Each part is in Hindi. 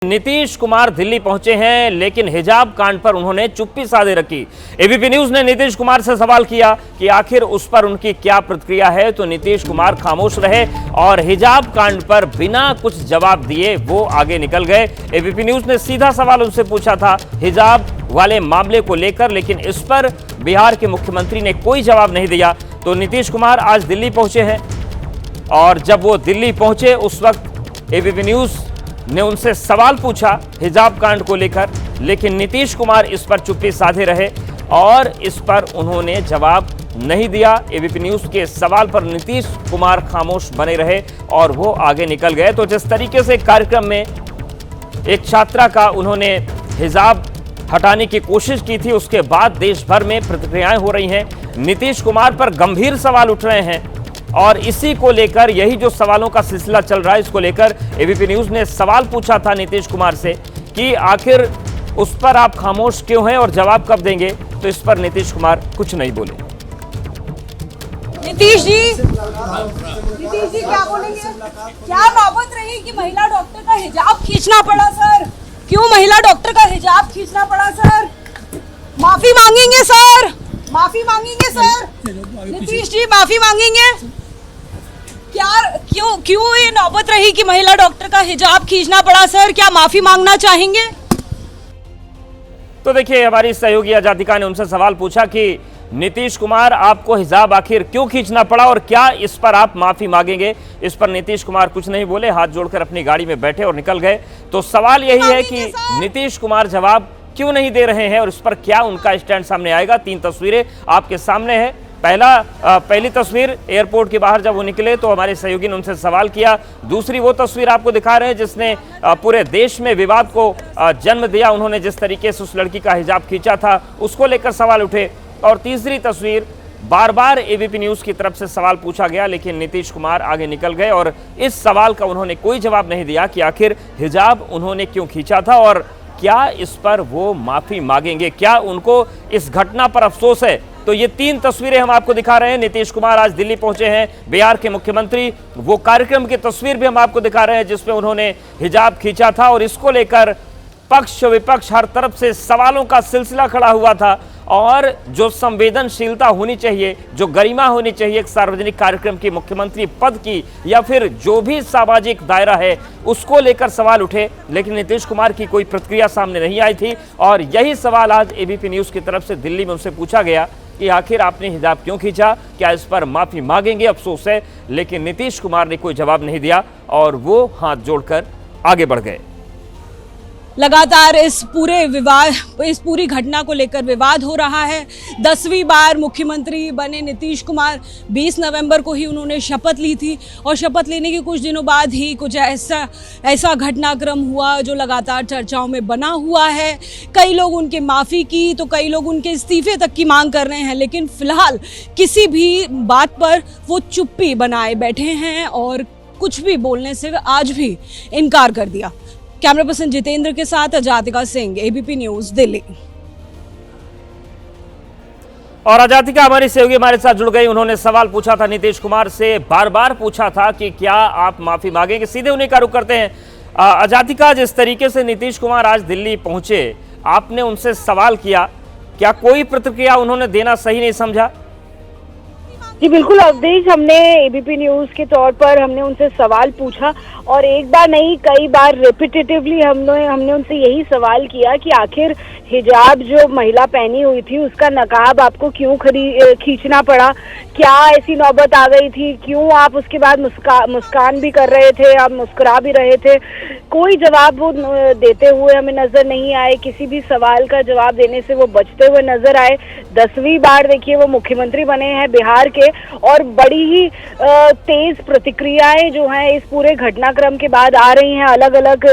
नीतीश कुमार दिल्ली पहुंचे हैं, लेकिन हिजाब कांड पर उन्होंने चुप्पी साधे रखी। एबीपी न्यूज ने नीतीश कुमार से सवाल किया कि आखिर उस पर उनकी क्या प्रतिक्रिया है, तो नीतीश कुमार खामोश रहे और हिजाब कांड पर बिना कुछ जवाब दिए वो आगे निकल गए। एबीपी न्यूज ने सीधा सवाल उनसे पूछा था हिजाब वाले मामले को लेकर, लेकिन इस पर बिहार के मुख्यमंत्री ने कोई जवाब नहीं दिया। तो नीतीश कुमार आज दिल्ली पहुंचे हैं और जब वो दिल्ली पहुंचे उस वक्त एबीपी न्यूज ने उनसे सवाल पूछा हिजाब कांड को लेकर, लेकिन नीतीश कुमार इस पर चुप्पी साधे रहे और इस पर उन्होंने जवाब नहीं दिया। एबीपी न्यूज के सवाल पर नीतीश कुमार खामोश बने रहे और वो आगे निकल गए। तो जिस तरीके से कार्यक्रम में एक छात्रा का उन्होंने हिजाब हटाने की कोशिश की थी, उसके बाद देश भर में प्रतिक्रियाएं हो रही हैं। नीतीश कुमार पर गंभीर सवाल उठ रहे हैं और इसी को लेकर, यही जो सवालों का सिलसिला चल रहा है, इसको लेकर एबीपी न्यूज ने सवाल पूछा था नीतीश कुमार से कि आखिर उस पर आप खामोश क्यों हैं और जवाब कब देंगे। तो इस पर नीतीश कुमार कुछ नहीं बोले। नीतीश जी क्या बोलेंगे? क्या नौबत रही कि महिला डॉक्टर का हिजाब खींचना पड़ा सर? क्यों महिला डॉक्टर का हिजाब खींचना पड़ा सर? माफी मांगेंगे सर, माफी मांगेंगे सर, नीतीश जी माफी मांगेंगे क्या? क्यों ये नौबत रही कि महिला डॉक्टर का हिजाब खींचना पड़ा सर? क्या माफी मांगना चाहेंगे? तो देखिए, हमारी सहयोगी अजातिका ने उनसे सवाल पूछा कि नीतीश कुमार आपको हिजाब आखिर क्यों खींचना पड़ा और क्या इस पर आप माफी मांगेंगे। इस पर नीतीश कुमार कुछ नहीं बोले, हाथ जोड़कर अपनी गाड़ी में बैठे और निकल गए। तो सवाल यही है कि नीतीश कुमार जवाब क्यों नहीं दे रहे हैं और इस पर क्या उनका स्टैंड सामने आएगा। 3 तस्वीरें आपके सामने है। पहली तस्वीर एयरपोर्ट के बाहर जब वो निकले तो हमारे सहयोगी ने उनसे सवाल किया। दूसरी वो तस्वीर आपको दिखा रहे हैं जिसने पूरे देश में विवाद को जन्म दिया। उन्होंने जिस तरीके से उस लड़की का हिजाब खींचा था उसको लेकर सवाल उठे। और तीसरी तस्वीर, बार बार एबीपी न्यूज की तरफ से सवाल पूछा गया लेकिन नीतीश कुमार आगे निकल गए और इस सवाल का उन्होंने कोई जवाब नहीं दिया कि आखिर हिजाब उन्होंने क्यों खींचा था और क्या इस पर वो माफी मांगेंगे, क्या उनको इस घटना पर अफसोस है। तो ये 3 तस्वीरें हम आपको दिखा रहे हैं। नीतीश कुमार आज दिल्ली पहुंचे हैं, बिहार के मुख्यमंत्री, वो कार्यक्रम की तस्वीर भी हम आपको दिखा रहे हैं जिसमें उन्होंने हिजाब खींचा था और इसको लेकर पक्ष विपक्ष हर तरफ से सवालों का सिलसिला खड़ा हुआ था। और जो संवेदनशीलता होनी चाहिए, जो गरिमा होनी चाहिए एक सार्वजनिक कार्यक्रम की, मुख्यमंत्री पद की या फिर जो भी सामाजिक दायरा है, उसको लेकर सवाल उठे, लेकिन नीतीश कुमार की कोई प्रतिक्रिया सामने नहीं आई थी। और यही सवाल आज एबीपी न्यूज की तरफ से दिल्ली में उनसे पूछा गया कि आखिर आपने हिजाब क्यों खींचा, क्या इस पर माफी मांगेंगे, अफसोस है। लेकिन नीतीश कुमार ने कोई जवाब नहीं दिया और वो हाथ जोड़कर आगे बढ़ गए। लगातार इस पूरी घटना को लेकर विवाद हो रहा है। 10वीं बार मुख्यमंत्री बने नीतीश कुमार, 20 नवंबर को ही उन्होंने शपथ ली थी और शपथ लेने के कुछ दिनों बाद ही कुछ ऐसा घटनाक्रम हुआ जो लगातार चर्चाओं में बना हुआ है। कई लोग उनके माफ़ी की तो कई लोग उनके इस्तीफे तक की मांग कर रहे हैं, लेकिन फिलहाल किसी भी बात पर वो चुप्पी बनाए बैठे हैं और कुछ भी बोलने से आज भी इनकार कर दिया। कैमरा पर्सन जितेंद्र के साथ अजातिका सिंह, एबीपी न्यूज, दिल्ली। और अजातिका हमारी सहयोगी हमारे साथ जुड़ गई। उन्होंने सवाल पूछा था नीतीश कुमार से, बार बार पूछा था कि क्या आप माफी मांगेंगे। सीधे उन्हीं का रुख करते हैं। अजातिका, जिस तरीके से नीतीश कुमार आज दिल्ली पहुंचे, आपने उनसे सवाल किया, क्या कोई प्रतिक्रिया उन्होंने देना सही नहीं समझा? जी बिल्कुल अवधेश, हमने एबीपी न्यूज के तौर पर हमने उनसे सवाल पूछा और एक बार नहीं कई बार रिपीटेटिवली हमने उनसे यही सवाल किया कि आखिर हिजाब जो महिला पहनी हुई थी उसका नकाब आपको क्यों खींचना पड़ा, क्या ऐसी नौबत आ गई थी, क्यों आप उसके बाद मुस्कान भी कर रहे थे, आप मुस्कुरा भी रहे थे। कोई जवाब वो देते हुए हमें नजर नहीं आए, किसी भी सवाल का जवाब देने से वो बचते हुए नजर आए। 10वीं बार देखिए वो मुख्यमंत्री बने हैं बिहार के और बड़ी ही तेज प्रतिक्रियाएं जो हैं इस पूरे घटनाक्रम के बाद आ रही हैं अलग अलग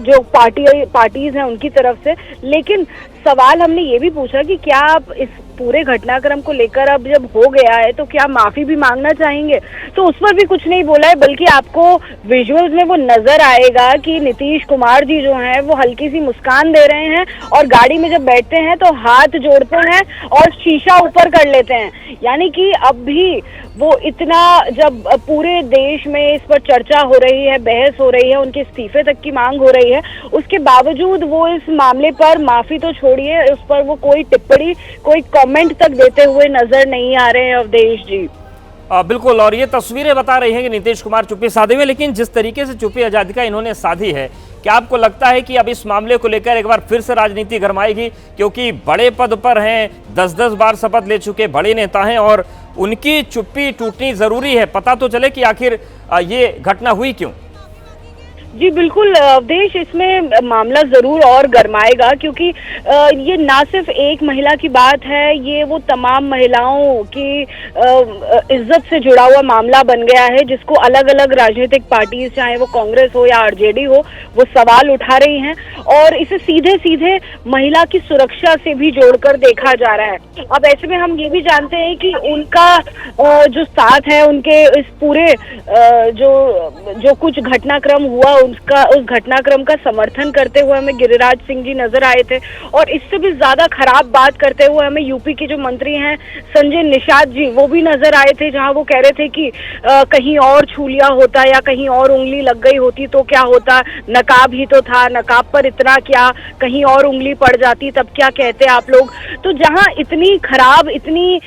जो पार्टीज हैं उनकी तरफ से। लेकिन सवाल हमने ये भी पूछा कि क्या आप इस पूरे घटनाक्रम को लेकर अब जब हो गया है तो क्या माफी भी मांगना चाहेंगे, तो उस पर भी कुछ नहीं बोला है। बल्कि आपको विजुअल्स में वो नजर आएगा कि नीतीश कुमार जी जो हैं वो हल्की सी मुस्कान दे रहे हैं और गाड़ी में जब बैठते हैं तो हाथ जोड़ते हैं और शीशा ऊपर कर लेते हैं, यानी कि अब भी वो इतना, जब पूरे देश में इस पर चर्चा हो रही है, बहस हो रही है, उनके इस्तीफे तक की मांग हो रही है, उसके बावजूद वो इस मामले पर माफी तो छोड़िए, उस पर वो कोई टिप्पणी, कोई कमेंट तक देते हुए नजर नहीं आ रहे हैं अवधेश जी। बिल्कुल, और ये तस्वीरें बता रही हैं कि नीतीश कुमार चुप्पी साधे हुए, लेकिन जिस तरीके से चुप्पी आजादी का इन्होंने साधी है, क्या आपको लगता है कि अब इस मामले को लेकर एक बार फिर से राजनीति गरमाएगी? क्योंकि बड़े पद पर हैं, 10-10 बार शपथ ले चुके बड़े नेता हैं और उनकी चुप्पी टूटनी जरूरी है, पता तो चले कि आखिर ये घटना हुई क्यों। जी बिल्कुल अवधेश, इसमें मामला जरूर और गरमाएगा, क्योंकि ये ना सिर्फ एक महिला की बात है, ये वो तमाम महिलाओं की इज्जत से जुड़ा हुआ मामला बन गया है, जिसको अलग अलग राजनीतिक पार्टी, चाहे वो कांग्रेस हो या आरजेडी हो, वो सवाल उठा रही हैं और इसे सीधे सीधे महिला की सुरक्षा से भी जोड़कर देखा जा रहा है। अब ऐसे में हम ये भी जानते हैं कि उनका जो साथ है, उनके इस पूरे जो कुछ घटनाक्रम हुआ, उस घटनाक्रम का समर्थन करते हुए हमें गिरिराज सिंह जी नजर आए थे, और इससे भी ज्यादा खराब बात करते हुए हमें यूपी के जो मंत्री हैं संजय निषाद जी, वो भी नजर आए थे, जहां वो कह रहे थे कि कहीं और छू लिया होता या कहीं और उंगली लग गई होती तो क्या होता, नकाब ही तो था, नकाब पर इतना क्या, कहीं और उंगली पड़ जाती तब क्या कहते आप लोग। तो जहां इतनी खराब, इतनी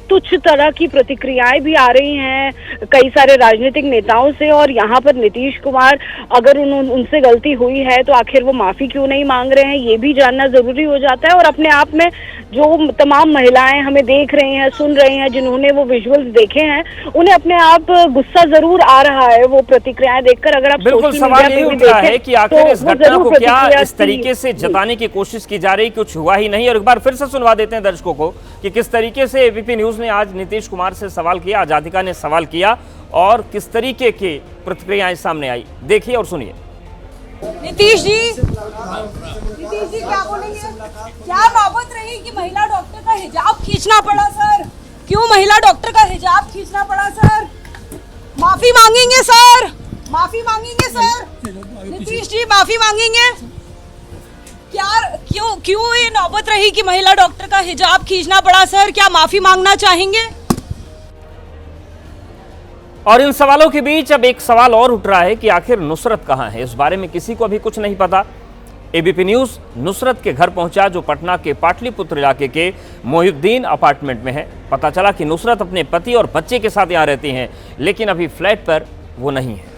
तुच्छ तरह की प्रतिक्रियाएं भी आ रही हैं कई सारे राजनीतिक नेताओं से, और यहाँ पर नीतीश कुमार, अगर उनसे गलती हुई है तो आखिर वो माफी क्यों नहीं मांग रहे हैं, ये भी जानना जरूरी हो जाता है। और अपने आप में जो तमाम महिलाएं हमें देख रही हैं, सुन रही हैं, जिन्होंने वो विजुअल्स देखे हैं, उन्हें अपने आप गुस्सा जरूर आ रहा है वो प्रतिक्रियाएं देखकर। अगर आप बिल्कुल, सवाल ये उठ रहा है कि आखिर इस घटना को क्या इस तरीके से जताने की कोशिश की जा रही, कुछ हुआ ही नहीं। और एक बार फिर से सुनवा देते हैं दर्शकों को कि किस तरीके से एबीपी न्यूज ने आज नीतीश कुमार से सवाल किया, आजादिका ने सवाल किया और किस तरीके की प्रतिक्रियाएं सामने आई। देखिए और सुनिए। नीतीश जी क्या बोलेंगे? क्या नौबत रही कि महिला डॉक्टर का हिजाब खींचना पड़ा सर? क्यों महिला डॉक्टर का हिजाब खींचना पड़ा सर? माफी मांगेंगे सर, माफी मांगेंगे सर, नीतीश जी माफी मांगेंगे क्या? क्यों ये नौबत रही कि महिला डॉक्टर का हिजाब खींचना पड़ा सर? क्या माफी मांगना चाहेंगे? और इन सवालों के बीच अब एक सवाल और उठ रहा है कि आखिर नुसरत कहां है। इस बारे में किसी को अभी कुछ नहीं पता। एबीपी न्यूज नुसरत के घर पहुंचा, जो पटना के पाटलिपुत्र इलाके के मोहिउद्दीन अपार्टमेंट में है। पता चला कि नुसरत अपने पति और बच्चे के साथ यहां रहती हैं, लेकिन अभी फ्लैट पर वो नहीं है।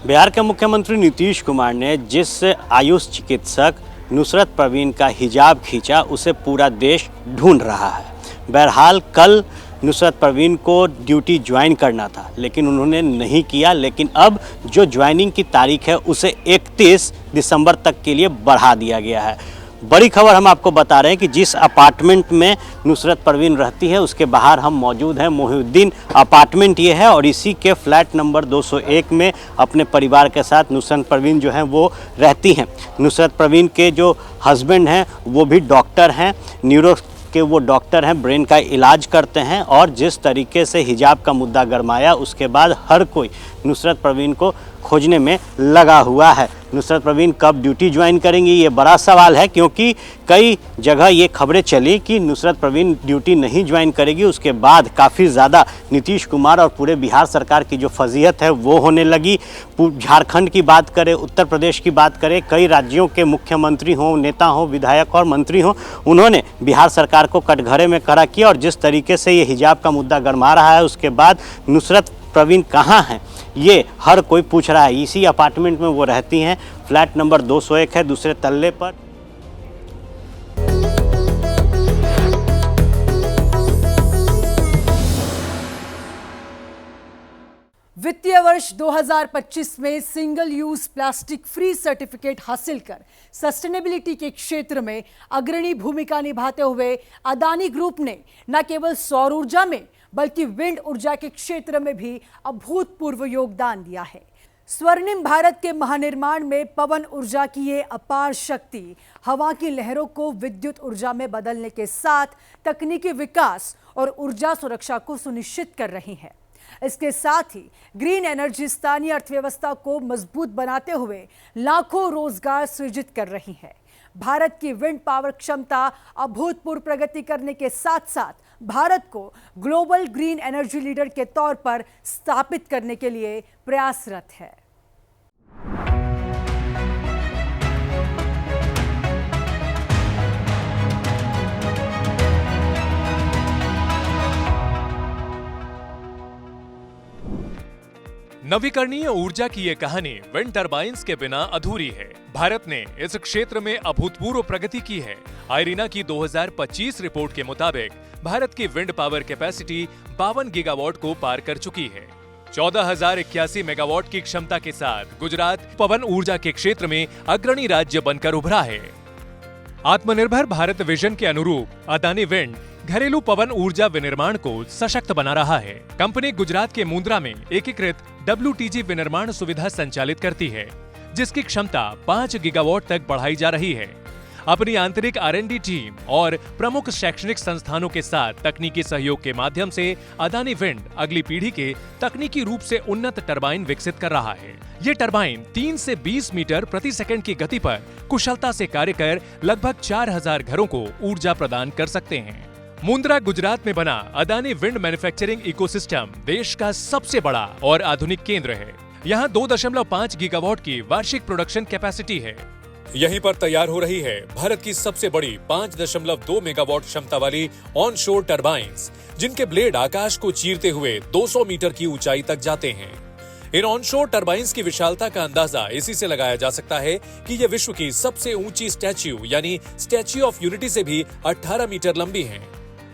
बिहार के मुख्यमंत्री नीतीश कुमार ने जिस आयुष चिकित्सक नुसरत परवीन का हिजाब खींचा, उसे पूरा देश ढूंढ रहा है। बहरहाल कल नुसरत परवीन को ड्यूटी ज्वाइन करना था, लेकिन उन्होंने नहीं किया। लेकिन अब जो ज्वाइनिंग की तारीख है उसे 31 दिसंबर तक के लिए बढ़ा दिया गया है। बड़ी खबर हम आपको बता रहे हैं कि जिस अपार्टमेंट में नुसरत परवीन रहती है उसके बाहर हम मौजूद हैं। मोहिउद्दीन अपार्टमेंट ये है और इसी के फ्लैट नंबर 201 में अपने परिवार के साथ नुसरत परवीन जो हैं वो रहती हैं। नुसरत परवीन के जो हस्बैंड हैं वो भी डॉक्टर हैं, न्यूरो के वो डॉक्टर हैं, ब्रेन का इलाज करते हैं। और जिस तरीके से हिजाब का मुद्दा गरमाया, उसके बाद हर कोई नुसरत परवीन को खोजने में लगा हुआ है। नुसरत परवीन कब ड्यूटी ज्वाइन करेंगी, ये बड़ा सवाल है, क्योंकि कई जगह ये खबरें चली कि नुसरत परवीन ड्यूटी नहीं ज्वाइन करेगी। उसके बाद काफ़ी ज़्यादा नीतीश कुमार और पूरे बिहार सरकार की जो फजीहत है वो होने लगी। झारखंड की बात करें, उत्तर प्रदेश की बात करें, कई राज्यों के मुख्यमंत्री हों, नेता हों, विधायक और मंत्री हों, उन्होंने बिहार सरकार को कटघरे में खड़ा किया। और जिस तरीके से ये हिजाब का मुद्दा गरमा रहा है, उसके बाद नुसरत परवीन कहाँ हैं ये हर कोई पूछ रहा है। इसी अपार्टमेंट में वो रहती हैं, फ्लैट नंबर 201 है, दूसरे तल्ले पर। वित्तीय वर्ष 2025 में single use plastic free certificate हासिल कर सस्टेनेबिलिटी के क्षेत्र में अग्रणी भूमिका निभाते हुए अदानी ग्रुप ने न केवल सौर ऊर्जा में बल्कि विंड ऊर्जा के क्षेत्र में भी अभूतपूर्व योगदान दिया है। स्वर्णिम भारत के महानिर्माण में पवन ऊर्जा की ये अपार शक्ति हवा की लहरों को विद्युत ऊर्जा में बदलने के साथ तकनीकी विकास और ऊर्जा सुरक्षा को सुनिश्चित कर रही है। इसके साथ ही ग्रीन एनर्जी स्थानीय अर्थव्यवस्था को मजबूत बनाते हुए लाखों रोजगार सृजित कर रही है। भारत की विंड पावर क्षमता अभूतपूर्व प्रगति करने के साथ साथ भारत को ग्लोबल ग्रीन एनर्जी लीडर के तौर पर स्थापित करने के लिए प्रयासरत है। नवीकरणीय ऊर्जा की ये कहानी विंड टरबाइन्स के बिना अधूरी है। भारत ने इस क्षेत्र में अभूतपूर्व प्रगति की है। आईरीना की 2025 रिपोर्ट के मुताबिक भारत की विंड पावर कैपेसिटी 52 गीगावाट को पार कर चुकी है। 14,081 मेगावाट की क्षमता के साथ गुजरात पवन ऊर्जा के क्षेत्र में अग्रणी राज्य बनकर उभरा है। आत्मनिर्भर भारत विजन के अनुरूप अदानी विंड घरेलू पवन ऊर्जा विनिर्माण को सशक्त बना रहा है। कंपनी गुजरात के मुंद्रा में एकीकृत WTG विनिर्माण सुविधा संचालित करती है, जिसकी क्षमता 5 गीगावाट तक बढ़ाई जा रही है। अपनी आंतरिक R&D टीम और प्रमुख शैक्षणिक संस्थानों के साथ तकनीकी सहयोग के माध्यम से अदानी विंड अगली पीढ़ी के तकनीकी रूप से उन्नत टरबाइन विकसित कर रहा है। ये टरबाइन 3 से 20 मीटर प्रति सेकंड की गति पर कुशलता से कार्य कर लगभग 4,000 घरों को ऊर्जा प्रदान कर सकते हैं। मुंद्रा गुजरात में बना अदानी विंड मैन्युफैक्चरिंग इकोसिस्टम देश का सबसे बड़ा और आधुनिक केंद्र है। यहाँ 2.5 गीगावाट की वार्षिक प्रोडक्शन कैपेसिटी है। यहीं पर तैयार हो रही है भारत की सबसे बड़ी 5.2 मेगावाट क्षमता वाली ऑन शोर टरबाइन्स, जिनके ब्लेड आकाश को चीरते हुए 200 मीटर की ऊंचाई तक जाते हैं। इन ऑनशोर टरबाइन्स की विशालता का अंदाजा इसी से लगाया जा सकता है कि ये विश्व की सबसे ऊंची स्टैच्यू यानी स्टैच्यू ऑफ यूनिटी से भी 18 मीटर लंबी है।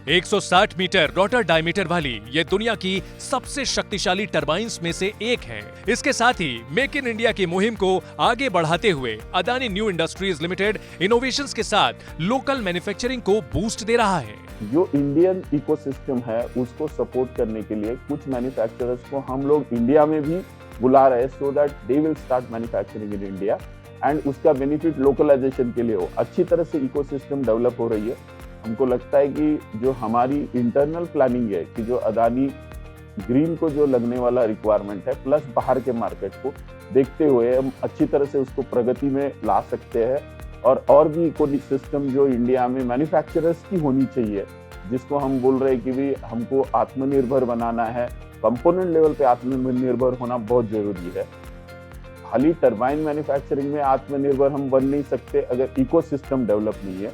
160 मीटर रोटर डायमीटर वाली ये दुनिया की सबसे शक्तिशाली टरबाइन्स में से एक है। इसके साथ ही मेक इन इंडिया की मुहिम को आगे बढ़ाते हुए Adani new industries limited innovations के साथ लोकल मैन्युफैक्चरिंग को बूस्ट दे रहा है। जो इंडियन इकोसिस्टम है उसको सपोर्ट करने के लिए कुछ मैन्युफैक्चरर्स को हम लोग इंडिया में भी बुला रहे हैं, so that they will start manufacturing in India and उसका बेनिफिट लोकलाइजेशन के लिए हो। अच्छी तरह से इकोसिस्टम डेवलप हो रही है। हमको लगता है कि जो हमारी इंटरनल प्लानिंग है कि जो अदानी ग्रीन को जो लगने वाला रिक्वायरमेंट है प्लस बाहर के मार्केट को देखते हुए हम अच्छी तरह से उसको प्रगति में ला सकते हैं और भी इकोसिस्टम जो इंडिया में मैन्युफैक्चरर्स की होनी चाहिए, जिसको हम बोल रहे हैं कि भी हमको आत्मनिर्भर बनाना है, कंपोनेंट लेवल पे आत्मनिर्भर होना बहुत जरूरी है। खाली टरबाइन मैन्युफैक्चरिंग में आत्मनिर्भर हम बन नहीं सकते अगर इकोसिस्टम डेवलप नहीं है।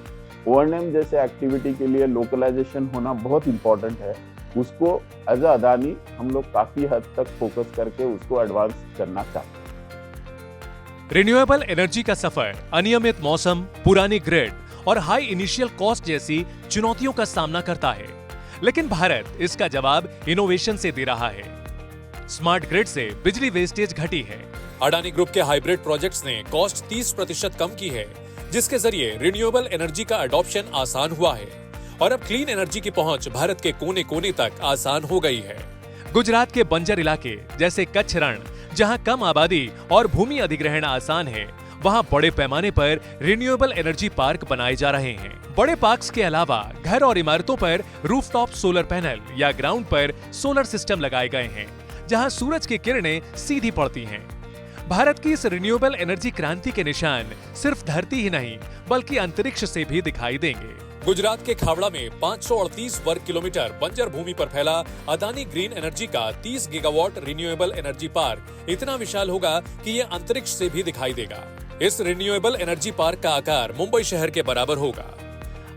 O&M जैसे एक्टिविटी के लिए लोकलाइजेशन होना बहुत इंपॉर्टेंट है। उसको एज अ अदानी हम लोग काफी हद तक फोकस करके उसको एडवांस करना चाहते हैं। रिन्यूएबल एनर्जी का सफर अनियमित मौसम, पुरानी ग्रिड और हाई इनिशियल कॉस्ट जैसी चुनौतियों का सामना करता है, लेकिन भारत इसका जवाब इनोवेशन से दे रहा है। स्मार्ट ग्रिड से बिजली वेस्टेज घटी है। अडानी ग्रुप के हाइब्रिड प्रोजेक्ट्स ने कॉस्ट 30% कम की है, जिसके जरिए रिन्यूएबल एनर्जी का अडॉप्शन आसान हुआ है और अब क्लीन एनर्जी की पहुंच भारत के कोने कोने तक आसान हो गई है। गुजरात के बंजर इलाके जैसे कच्छ रण, जहां कम आबादी और भूमि अधिग्रहण आसान है, वहां बड़े पैमाने पर रिन्यूएबल एनर्जी पार्क बनाए जा रहे हैं। बड़े पार्क्स के अलावा घर और इमारतों पर रूफटॉप सोलर पैनल या ग्राउंड पर सोलर सिस्टम लगाए गए हैं, जहां सूरज की किरणें सीधी पड़ती हैं। भारत की इस रिन्यूएबल एनर्जी क्रांति के निशान सिर्फ धरती ही नहीं बल्कि अंतरिक्ष से भी दिखाई देंगे। गुजरात के खावड़ा में 538 वर्ग किलोमीटर बंजर भूमि पर फैला अदानी ग्रीन एनर्जी का 30 गीगावाट रिन्यूएबल एनर्जी पार्क इतना विशाल होगा कि ये अंतरिक्ष से भी दिखाई देगा। इस रिन्यूएबल एनर्जी पार्क का आकार मुंबई शहर के बराबर होगा।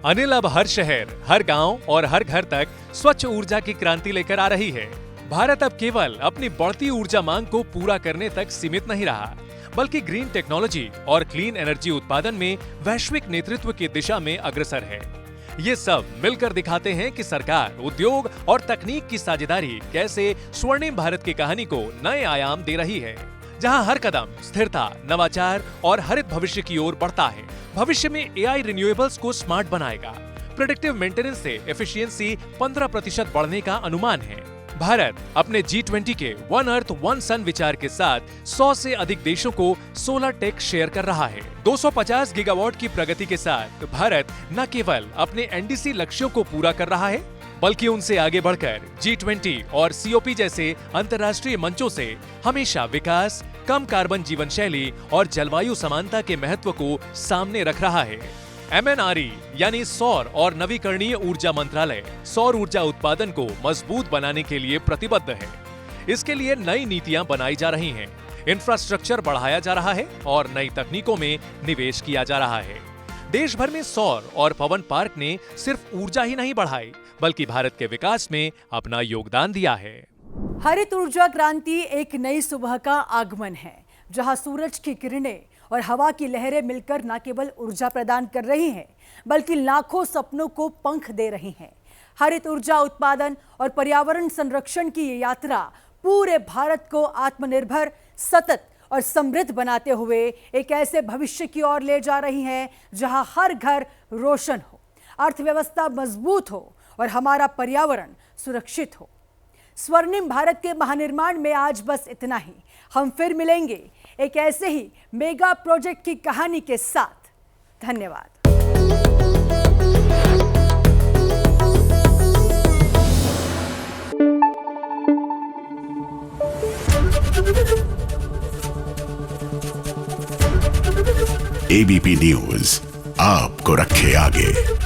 अनिल अब हर शहर, हर गांव और हर घर तक स्वच्छ ऊर्जा की क्रांति लेकर आ रही है। भारत अब केवल अपनी बढ़ती ऊर्जा मांग को पूरा करने तक सीमित नहीं रहा, बल्कि ग्रीन टेक्नोलॉजी और क्लीन एनर्जी उत्पादन में वैश्विक नेतृत्व की दिशा में अग्रसर है। ये सब मिलकर दिखाते हैं कि सरकार, उद्योग और तकनीक की साझेदारी कैसे स्वर्णिम भारत की कहानी को नए आयाम दे रही है, जहां हर कदम स्थिरता, नवाचार और हरित भविष्य की ओर बढ़ता है। भविष्य में AI रिन्यूएबल्स को स्मार्ट बनाएगा। प्रेडिक्टिव मेंटेनेंस से एफिशिएंसी 15% बढ़ने का अनुमान है। भारत अपने G20 के वन अर्थ वन सन विचार के साथ 100 से अधिक देशों को सोलर टेक शेयर कर रहा है। 250 गीगावाट की प्रगति के साथ भारत न केवल अपने NDC लक्ष्यों को पूरा कर रहा है, बल्कि उनसे आगे बढ़कर G20 और COP जैसे अंतर्राष्ट्रीय मंचों से हमेशा विकास, कम कार्बन जीवन शैली और जलवायु समानता के महत्व को सामने रख रहा है। MNRE यानी सौर और नवीकरणीय ऊर्जा मंत्रालय सौर ऊर्जा उत्पादन को मजबूत बनाने के लिए प्रतिबद्ध है। इसके लिए नई नीतियां बनाई जा रही हैं, इंफ्रास्ट्रक्चर बढ़ाया जा रहा है और नई तकनीकों में निवेश किया जा रहा है। देश भर में सौर और पवन पार्क ने सिर्फ ऊर्जा ही नहीं बढ़ाई, बल्कि भारत के विकास में अपना योगदान दिया है। हरित ऊर्जा क्रांति एक नई सुबह का आगमन है, जहां सूरज की किरणें और हवा की लहरें मिलकर न केवल ऊर्जा प्रदान कर रही हैं, बल्कि लाखों सपनों को पंख दे रही हैं। हरित ऊर्जा उत्पादन और पर्यावरण संरक्षण की ये यात्रा पूरे भारत को आत्मनिर्भर, सतत और समृद्ध बनाते हुए एक ऐसे भविष्य की ओर ले जा रही है जहां हर घर रोशन हो, अर्थव्यवस्था मजबूत हो और हमारा पर्यावरण सुरक्षित हो। स्वर्णिम भारत के महानिर्माण में आज बस इतना ही। हम फिर मिलेंगे एक ऐसे ही मेगा प्रोजेक्ट की कहानी के साथ। धन्यवाद। ABP न्यूज आपको रखे आगे।